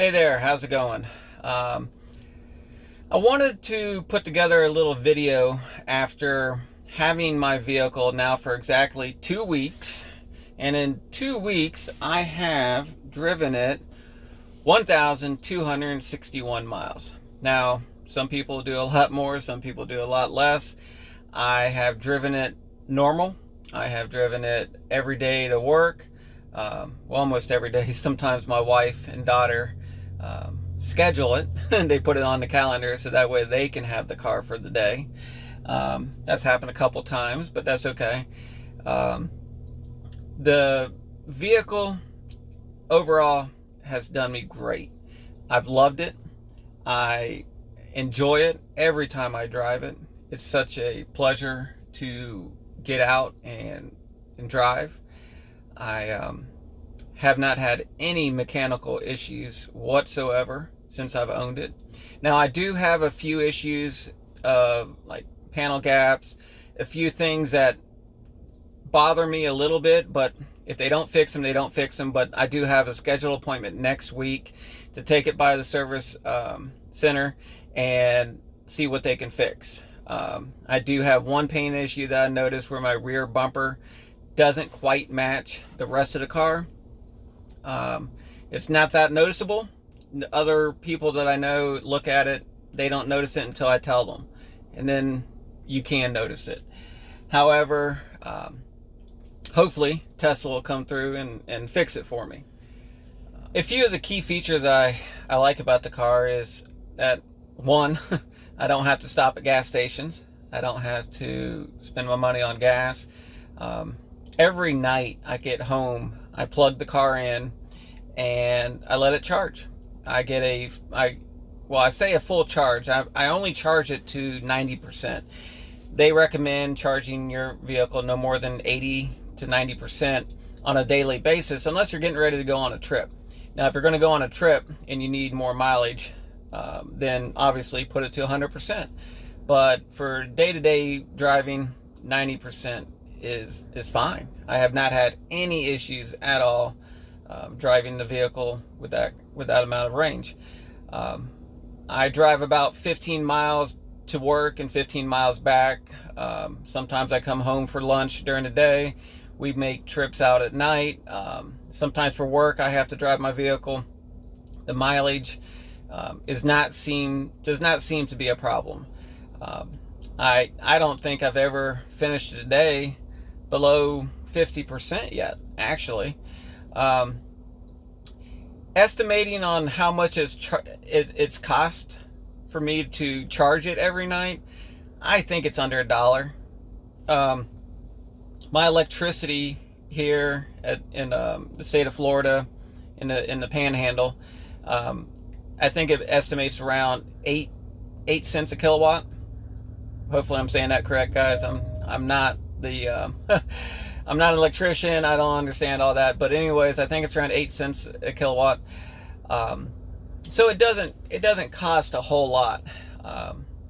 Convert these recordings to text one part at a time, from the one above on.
Hey there, how's it going? Um, I wanted to put together a little video after having my vehicle now for exactly 2 weeks. And in 2 weeks, I have driven it 1,261 miles. Now, some people do a lot more, some people do a lot less. I have driven it normal. I have driven it every day to work. Well, almost every day. Sometimes my wife and daughter schedule it and they put it on the calendar so that way they can have the car for the day. That's happened a couple times, but that's okay. The vehicle overall has done me great. I've loved it. I enjoy it every time I drive it. It's such a pleasure to get out and drive. I have not had any mechanical issues whatsoever since I've owned it. Now I do have a few issues like panel gaps, a few things that bother me a little bit, but if they don't fix them, they don't fix them. But I do have a scheduled appointment next week to take it by the service center and see what they can fix. I do have one paint issue that I noticed where my rear bumper doesn't quite match the rest of the car. It's not that noticeable. Other people that I know look at it, they don't notice it until I tell them, and then you can notice it. However, hopefully Tesla will come through and fix it for me. A few of the key features I like about the car is that, one, I don't have to stop at gas stations. I don't have to spend my money on gas. Every night I get home, I plug the car in and I let it charge. I get I say a full charge. I only charge it to 90%. They recommend charging your vehicle no more than 80 to 90% on a daily basis, unless you're getting ready to go on a trip. Now, if you're going to go on a trip and you need more mileage, then obviously put it to 100%. But for day-to-day driving, 90% is fine. I have not had any issues at all driving the vehicle with that amount of range. I drive about 15 miles to work and 15 miles back. Sometimes I come home for lunch during the day. We make trips out at night. Sometimes for work I have to drive my vehicle. The mileage does not seem to be a problem. I don't think I've ever finished a day below 50% yet, actually. Estimating on how much it's cost for me to charge it every night, I think it's under $1. My electricity here in the state of Florida, in the Panhandle, I think it estimates around 8 cents a kilowatt. Hopefully I'm saying that correct, guys. I'm not the I'm not an electrician. I don't understand all that, but anyways, I think it's around 8 cents a kilowatt. So it doesn't cost a whole lot.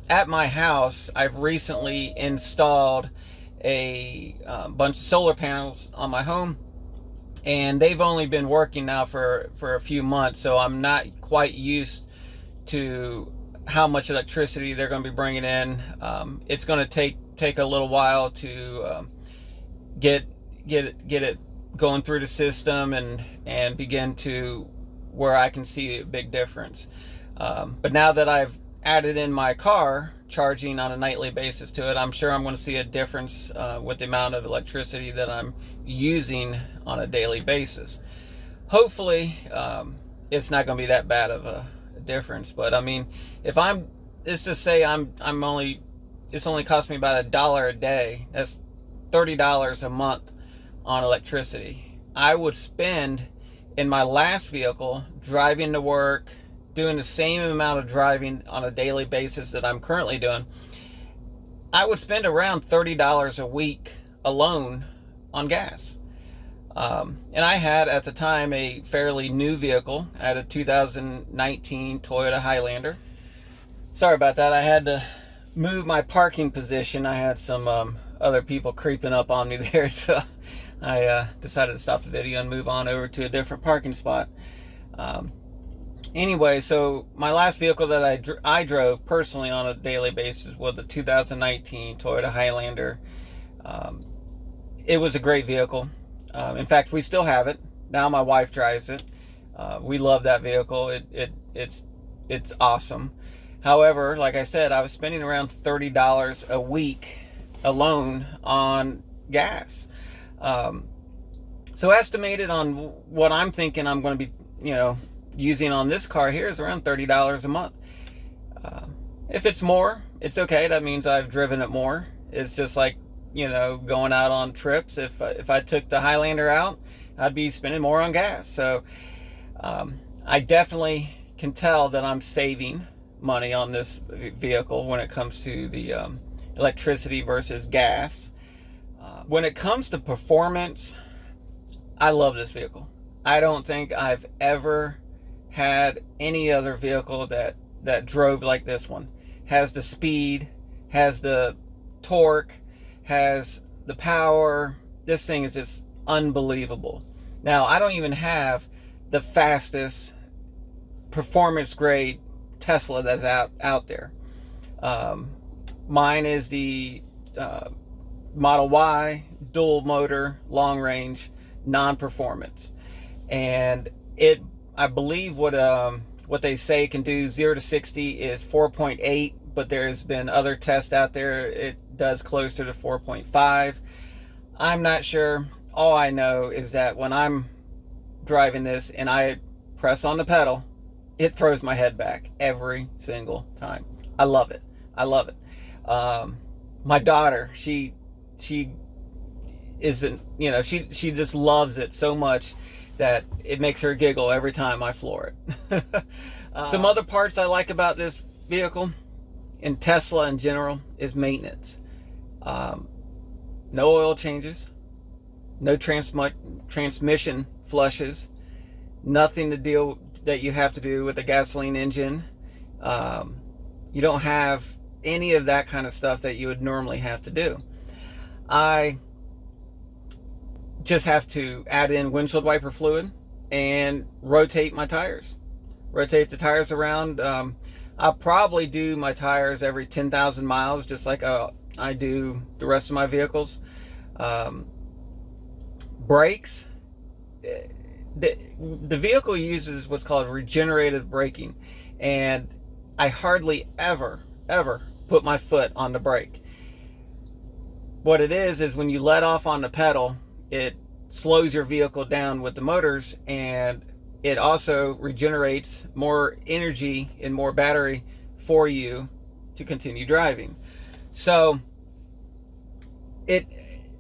At my house, I've recently installed a bunch of solar panels on my home, and they've only been working now for a few months, so I'm not quite used to how much electricity they're going to be bringing in. It's going to take a little while to get it going through the system and begin to where I can see a big difference. But now that I've added in my car charging on a nightly basis to it, I'm sure I'm going to see a difference with the amount of electricity that I'm using on a daily basis. Hopefully, it's not going to be that bad of a difference. But I mean, if it's to say it's only cost me about $1 a day. That's $30 a month on electricity. I would spend in my last vehicle driving to work, doing the same amount of driving on a daily basis that I'm currently doing. I would spend around $30 a week alone on gas. And I had at the time a fairly new vehicle. I had a 2019 Toyota Highlander. Sorry about that. I had to move my parking position. I had some other people creeping up on me there, so I decided to stop the video and move on over to a different parking spot. Anyway, so my last vehicle that I drove personally on a daily basis was the 2019 Toyota Highlander. Um, it was a great vehicle. In fact, we still have it. Now my wife drives it. We love that vehicle. It's awesome. However, like I said, I was spending around $30 a week alone on gas. Um, so estimated on what I'm thinking I'm going to be, using on this car here is around $30 a month. Uh, if it's more, it's okay. That means I've driven it more. It's just like, going out on trips. If I took the Highlander out, I'd be spending more on gas. So I definitely can tell that I'm saving money on this vehicle when it comes to the electricity versus gas. When it comes to performance, I love this vehicle. I don't think I've ever had any other vehicle that drove like this one. Has the speed, has the torque, has the power. This thing is just unbelievable. Now, I don't even have the fastest performance grade Tesla that's out there. Mine is the Model Y dual motor long range non-performance, and I believe what they say it can do 0 to 60 is 4.8, but there's been other tests out there it does closer to 4.5. I'm not sure. All I know is that when I'm driving this and I press on the pedal, it throws my head back every single time. I love it. I love it. My daughter, she isn't, she just loves it so much that it makes her giggle every time I floor it. Some other parts I like about this vehicle and Tesla in general is maintenance. No oil changes, no transmission flushes, nothing to deal that you have to do with a gasoline engine. You don't have any of that kind of stuff that you would normally have to do. I just have to add in windshield wiper fluid and rotate my tires. Rotate the tires around. I'll probably do my tires every 10,000 miles, just like I do the rest of my vehicles. Brakes. The vehicle uses what's called regenerative braking, and I hardly ever put my foot on the brake. What it is when you let off on the pedal, it slows your vehicle down with the motors, and it also regenerates more energy and more battery for you to continue driving. So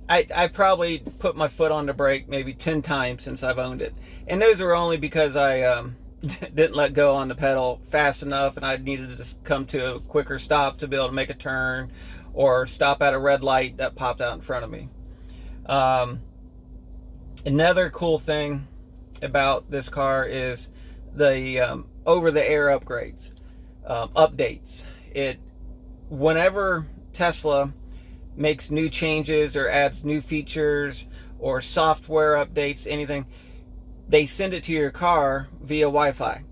I probably put my foot on the brake maybe 10 times since I've owned it, and those are only because I didn't let go on the pedal fast enough, and I needed to come to a quicker stop to be able to make a turn or stop at a red light that popped out in front of me. Another cool thing about this car is the over-the-air upgrades, updates. Whenever Tesla makes new changes or adds new features or software updates, anything, they send it to your car via Wi-Fi.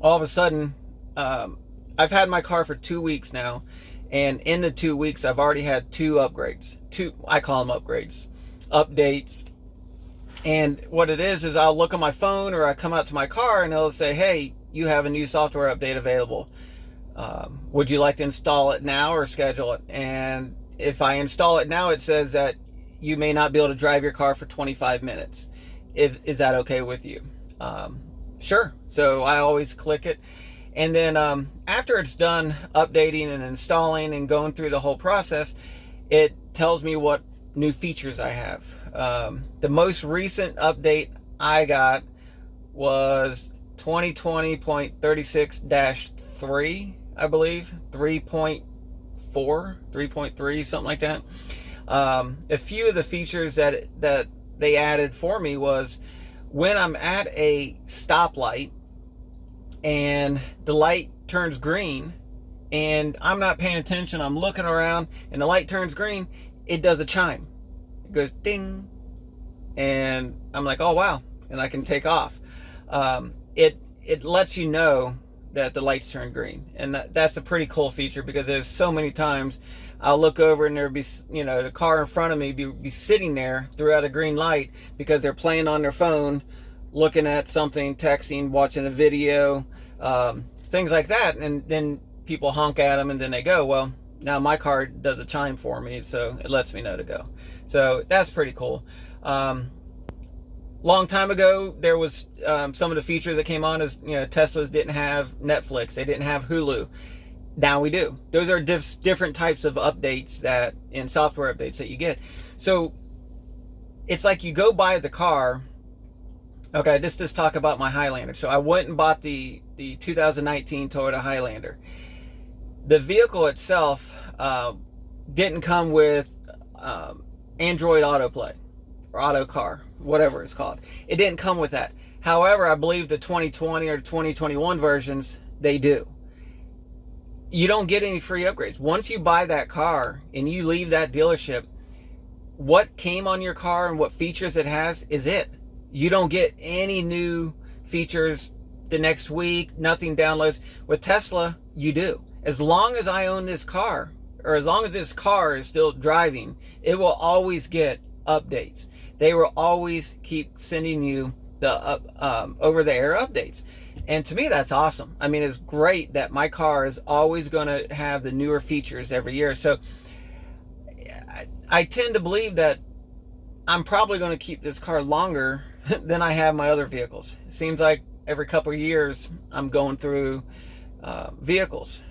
All of a sudden, I've had my car for 2 weeks now, and in the 2 weeks, I've already had 2 upgrades. I call them upgrades, updates. And what it is I'll look on my phone or I come out to my car and it'll say, hey, you have a new software update available. Would you like to install it now or schedule it? And if I install it now, it says that you may not be able to drive your car for 25 minutes. Is that okay with you? Sure. So I always click it. And then after it's done updating and installing and going through the whole process, it tells me what new features I have. The most recent update I got was 2020.36-3, I believe, 3.4, 3.3, something like that. A few of the features that they added for me was when I'm at a stoplight and the light turns green and I'm not paying attention, I'm looking around and the light turns green, it does a chime. It goes ding, and I'm like, oh wow, and I can take off. it lets you know that the lights turn green, and that's a pretty cool feature, because there's so many times I'll look over and there'll be, the car in front of me be sitting there throughout a green light because they're playing on their phone, looking at something, texting, watching a video, things like that, and then people honk at them and then they go. Well, now my car does a chime for me, so it lets me know to go. So that's pretty cool. Long time ago, there was some of the features that came on as, Teslas didn't have Netflix, they didn't have Hulu. Now we do. Those are different types of updates and software updates that you get. So it's like you go buy the car. Okay, just talk about my Highlander. So I went and bought the 2019 Toyota Highlander. The vehicle itself didn't come with Android Autoplay or Auto Car, whatever it's called. It didn't come with that. However, I believe the 2020 or 2021 versions, they do. You don't get any free upgrades. Once you buy that car and you leave that dealership, what came on your car and what features it has is it. You don't get any new features the next week, nothing downloads. With Tesla, you do. As long as I own this car, or as long as this car is still driving, it will always get updates. They will always keep sending you the over-the-air updates. And to me, that's awesome. I mean, it's great that my car is always going to have the newer features every year. So I tend to believe that I'm probably going to keep this car longer than I have my other vehicles. It seems like every couple of years I'm going through vehicles.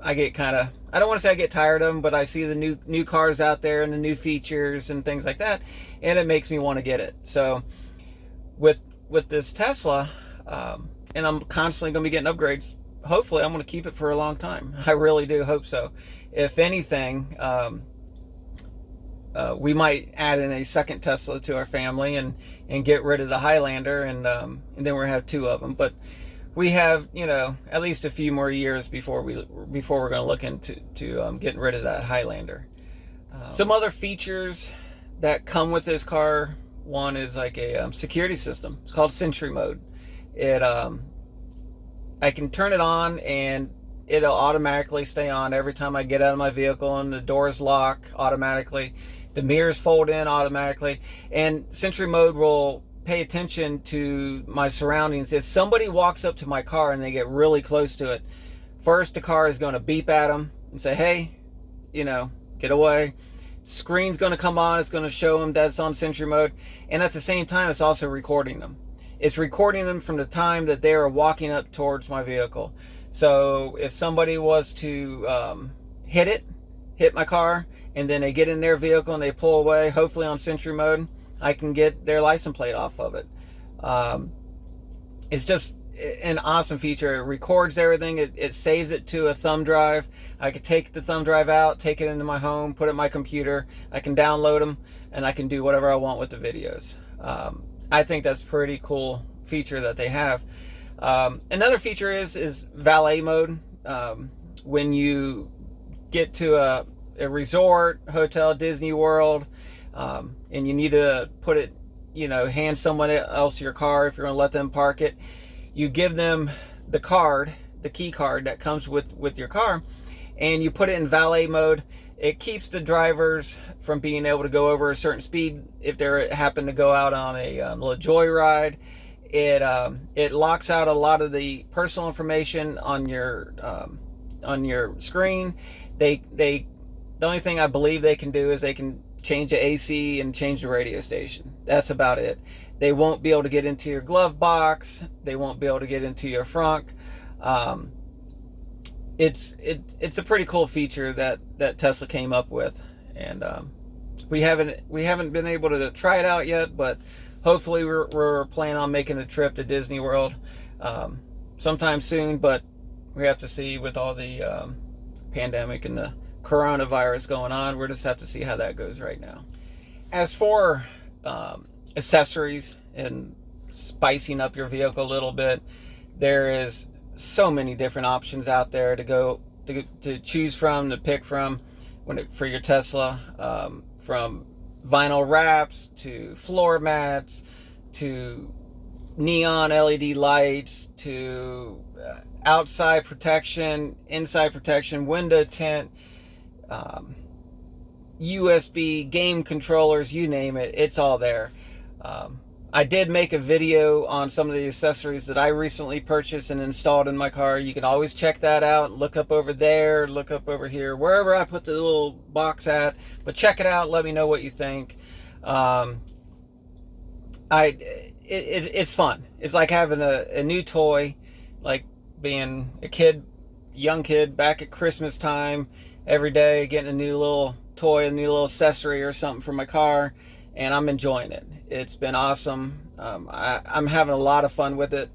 I get I don't want to say I get tired of them, but I see the new cars out there and the new features and things like that, and it makes me want to get it. So with this Tesla, and I'm constantly going to be getting upgrades. Hopefully, I'm going to keep it for a long time. I really do hope so. If anything, we might add in a second Tesla to our family and get rid of the Highlander, and then we'll have two of them. But we have, at least a few more years before we're going to look into getting rid of that Highlander. Some other features that come with this car. One is like a security system. It's called Sentry Mode. I can turn it on and it'll automatically stay on every time I get out of my vehicle, and the doors lock automatically, the mirrors fold in automatically, and Sentry Mode will pay attention to my surroundings. If somebody walks up to my car and they get really close to it, first the car is going to beep at them and say, hey, get away. Screen's going to come on, it's going to show them that it's on Sentry Mode, and at the same time it's also recording them. It's recording them from the time that they are walking up towards my vehicle. So if somebody was to hit my car, and then they get in their vehicle and they pull away, hopefully on Sentry Mode, I can get their license plate off of it. It's just an awesome feature. It records everything. It saves it to a thumb drive. I could take the thumb drive out, take it into my home, put it in my computer. I can download them, and I can do whatever I want with the videos. I think that's a pretty cool feature that they have. Another feature is valet mode. When you get to a resort, hotel, Disney World, and you need to put it, hand someone else your car if you're going to let them park it, you give them the key card that comes with your car, and you put it in valet mode. It keeps the drivers from being able to go over a certain speed if they happen to go out on a little joyride. It locks out a lot of the personal information on your screen. The only thing I believe they can do is they can change the AC and change the radio station. That's about it. They won't be able to get into your glove box. They won't be able to get into your frunk. It's a pretty cool feature that Tesla came up with, and we haven't been able to try it out yet, but hopefully we're planning on making a trip to Disney World sometime soon. But we have to see with all the pandemic and the coronavirus going on. We'll just have to see how that goes right now. As for accessories and spicing up your vehicle a little bit, there is so many different options out there to choose from, to pick from for your Tesla, from vinyl wraps to floor mats to neon LED lights to outside protection, inside protection, window tint, USB game controllers, you name it, it's all there. I did make a video on some of the accessories that I recently purchased and installed in my car. You can always check that out. Look up over there, look up over here, wherever I put the little box at. But check it out. Let me know what you think. It's fun. It's like having a new toy, like being a kid, young kid, back at Christmas time, every day getting a new little toy, a new little accessory or something for my car, and I'm enjoying it. It's been awesome. I'm having a lot of fun with it.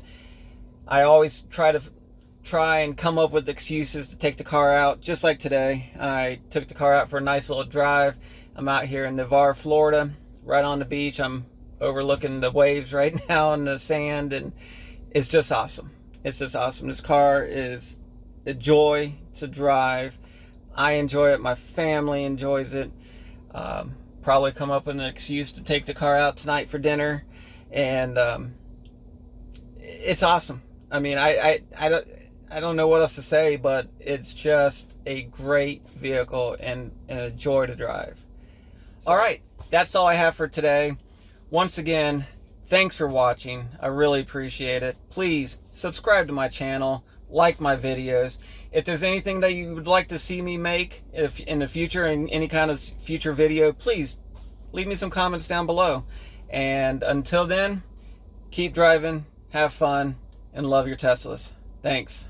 I always try and come up with excuses to take the car out, just like today. I took the car out for a nice little drive. I'm out here in Navarre, Florida, right on the beach. I'm overlooking the waves right now in the sand, and it's just awesome. It's just awesome. This car is a joy to drive. I enjoy it. My family enjoys it. Probably come up with an excuse to take the car out tonight for dinner, and it's awesome. I mean, I don't know what else to say, but it's just a great vehicle and a joy to drive. So, all right, that's all I have for today. Once again, thanks for watching. I really appreciate it. Please subscribe to my channel, like my videos. If there's anything that you would like to see me make in the future, in any kind of future video, please leave me some comments down below. And until then, keep driving, have fun, and love your Teslas. Thanks.